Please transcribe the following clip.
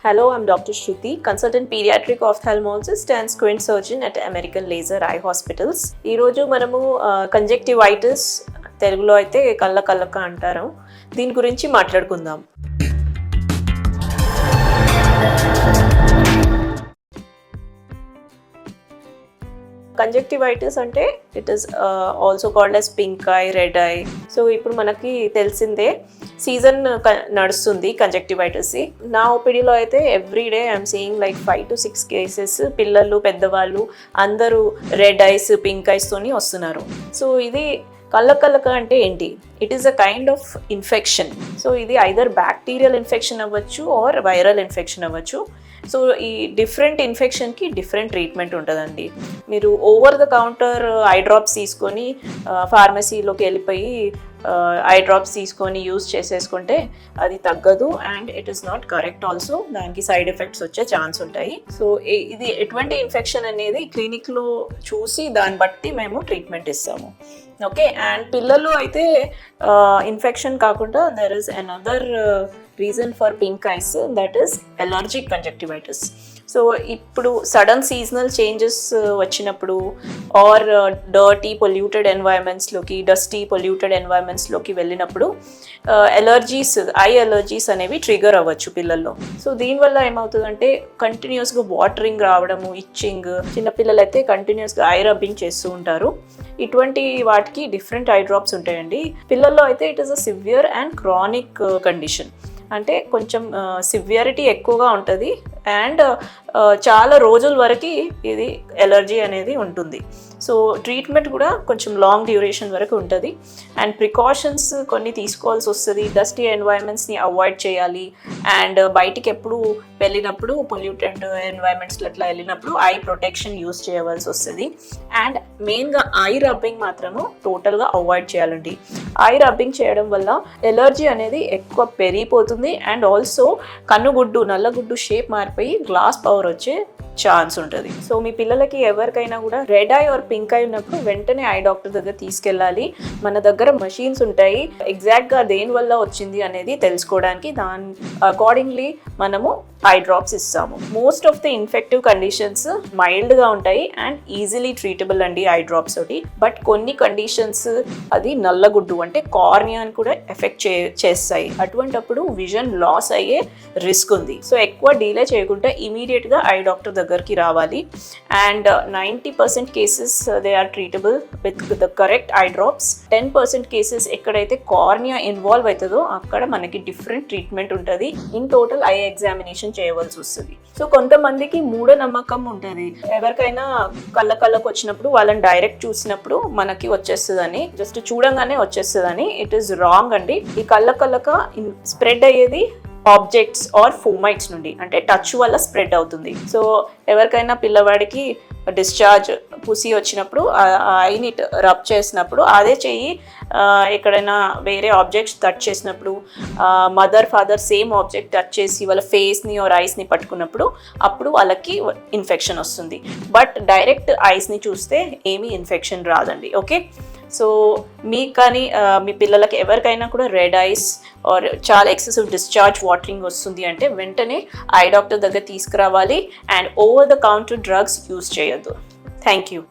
Hello, I'm Dr. Shruti, consultant pediatric ophthalmologist and squint surgeon at American Laser Eye Hospitals. ఈ రోజు మనము conjunctivitis తెలుగులో అయితే కళ్ళక అంటారు. దీని గురించి మాట్లాడుకుందాం. కంజక్టివైటిస్ అంటే it is also called as pink I, red I. So ఇప్పుడు మనకి తెలిసిందే సీజన్ నడుస్తుంది కంజక్టివైటిస్. నా ఓపీడీలో అయితే everyday I'm seeing like 5 to 6 cases. పిల్లలు, పెద్దవాళ్ళు అందరూ రెడ్ ఐస్, పింక్ ఐస్తోని వస్తున్నారు. సో ఇది కళ్ళక అంటే ఏంటి? It is a kind of infection. So ఇది ఐదర్ బ్యాక్టీరియల్ ఇన్ఫెక్షన్ అవ్వచ్చు ఆర్ వైరల్ ఇన్ఫెక్షన్ అవ్వచ్చు. సో ఈ డిఫరెంట్ ఇన్ఫెక్షన్కి డిఫరెంట్ ట్రీట్మెంట్ ఉంటుందండి. మీరు over the counter eye drops తీసుకొని ఫార్మసీలోకి వెళ్ళిపోయి ఐ డ్రాప్స్ తీసుకొని యూజ్ చేసేసుకుంటే అది తగ్గదు and it is not correct also. దానికి సైడ్ ఎఫెక్ట్స్ వచ్చే ఛాన్స్ ఉంటాయి. సో ఇది ఎటువంటి ఇన్ఫెక్షన్ అనేది క్లినిక్లో చూసి దాన్ని బట్టి మేము ట్రీట్మెంట్ ఇస్తాము. ఓకే, అండ్ పిల్లలు అయితే ఇన్ఫెక్షన్ కాకుండా there is another reason for pink eyes, that is allergic conjunctivitis. So ఇప్పుడు సడన్ సీజనల్ చేంజెస్ వచ్చినప్పుడు ఆర్ డర్టీ పొల్యూటెడ్ ఎన్వైరన్మెంట్స్లోకి, డస్టీ పొల్యూటెడ్ ఎన్వైరన్మెంట్స్లోకి వెళ్ళినప్పుడు ఎలర్జీస్, ఐ ఎలర్జీస్ అనేవి ట్రిగర్ అవ్వచ్చు పిల్లల్లో. సో దీనివల్ల ఏమవుతుందంటే కంటిన్యూస్గా వాటరింగ్ రావడము, ఇచ్చింగ్, చిన్నపిల్లలు అయితే కంటిన్యూస్గా ఐ రబ్బింగ్ చేస్తూ ఉంటారు. ఇటువంటి వాటికి డిఫరెంట్ ఐ డ్రాప్స్ ఉంటాయండి. పిల్లల్లో అయితే it is a severe and chronic condition. అంటే కొంచెం సివియారిటీ ఎక్కువగా ఉంటుంది అండ్ చాలా రోజుల వరకు ఇది ఎలర్జీ అనేది ఉంటుంది. సో ట్రీట్మెంట్ కూడా కొంచెం లాంగ్ డ్యూరేషన్ వరకు ఉంటుంది అండ్ ప్రికాషన్స్ కొన్ని తీసుకోవాల్సి వస్తుంది. డస్టీ ఎన్వైరన్మెంట్స్ని అవాయిడ్ చేయాలి అండ్ బయటికి ఎప్పుడు వెళ్ళినప్పుడు పొల్యూటెడ్ ఎన్వైరన్మెంట్స్లో అట్లా వెళ్ళినప్పుడు ఐ ప్రొటెక్షన్ యూస్ చేయవలసి వస్తుంది. అండ్ మెయిన్గా ఐ రబ్బింగ్ మాత్రము టోటల్గా అవాయిడ్ చేయాలండి. ఐ రబ్బింగ్ చేయడం వల్ల ఎలర్జీ అనేది ఎక్కువ పెరిగిపోతుంది అండ్ ఆల్సో కన్నుగుడ్డు, నల్లగుడ్డు షేప్ మారిపోయి గ్లాస్ పవర్ వచ్చే ఛాన్స్ ఉంటుంది. సో మీ పిల్లలకి ఎవరికైనా కూడా red eye or pink eye ఉన్నప్పుడు వెంటనే ఐ డాక్టర్ దగ్గర తీసుకెళ్ళాలి. మన దగ్గర మషీన్స్ ఉంటాయి, ఎగ్జాక్ట్గా దేని వల్ల వచ్చింది అనేది తెలుసుకోవడానికి. దాని అకార్డింగ్లీ మనము ఐ డ్రాప్స్ ఇస్తాము. Most of the infective conditions మైల్డ్గా ఉంటాయి అండ్ ఈజీలీ ట్రీటబుల్ అండి ఐ డ్రాప్స్ తోటి. బట్ కొన్ని కండిషన్స్ అది నల్లగుడ్డు అంటే కార్నియాని కూడా ఎఫెక్ట్ చేస్తాయి. అటువంటప్పుడు విజన్ లాస్ అయ్యే రిస్క్ ఉంది. సో ఎక్కువ డీలే చేయకుండా ఇమీడియట్గా ఐ డాక్టర్ దగ్గరికి రావాలి. And 90% cases they are treatable with the correct eye drops. 10% cases ఎక్కడైతే కార్నియా ఇన్వాల్వ్ అవుతుందో అక్కడ మనకి డిఫరెంట్ ట్రీట్మెంట్ ఉంటుంది. ఇన్ టోటల్ ఐ ఎగ్జామినేషన్ చేయవలసి వస్తుంది. సో కొంతమందికి మూఢనమ్మకం ఉంటుంది. ఎవరికైనా కళ్ళకు వచ్చినప్పుడు వాళ్ళని డైరెక్ట్ చూసినప్పుడు మనకి వచ్చేస్తుందని, జస్ట్ చూడంగానే వచ్చేస్తుందని. ఇట్ ఈస్ రాంగ్ అండి. ఈ కళ్ళక స్ప్రెడ్ అయ్యేది ఆబ్జెక్ట్స్ ఆర్ ఫోమైట్స్ నుండి, అంటే టచ్ వల్ల స్ప్రెడ్ అవుతుంది. సో ఎవరికైనా పిల్లవాడికి డిశ్చార్జ్ పుసి వచ్చినప్పుడు ఐని రబ్ చేసినప్పుడు అదే చెయ్యి ఎక్కడైనా వేరే ఆబ్జెక్ట్స్ టచ్ చేసినప్పుడు, mother father same object touch చేసి వాళ్ళ ఫేస్ని ఆర్ ఐస్ని పట్టుకున్నప్పుడు అప్పుడు వాళ్ళకి ఇన్ఫెక్షన్ వస్తుంది. బట్ డైరెక్ట్ ఐస్ని చూస్తే ఏమీ ఇన్ఫెక్షన్ రాదండి. ఓకే, సో మీకు కానీ మీ పిల్లలకి ఎవరికైనా కూడా రెడ్ ఐస్ ఆర్ చాలా ఎక్సెసివ్ డిశ్చార్జ్ వాటరింగ్ వస్తుంది అంటే వెంటనే ఐ డాక్టర్ దగ్గర తీసుకురావాలి and over the counter drugs use చేయొద్దు. Thank you.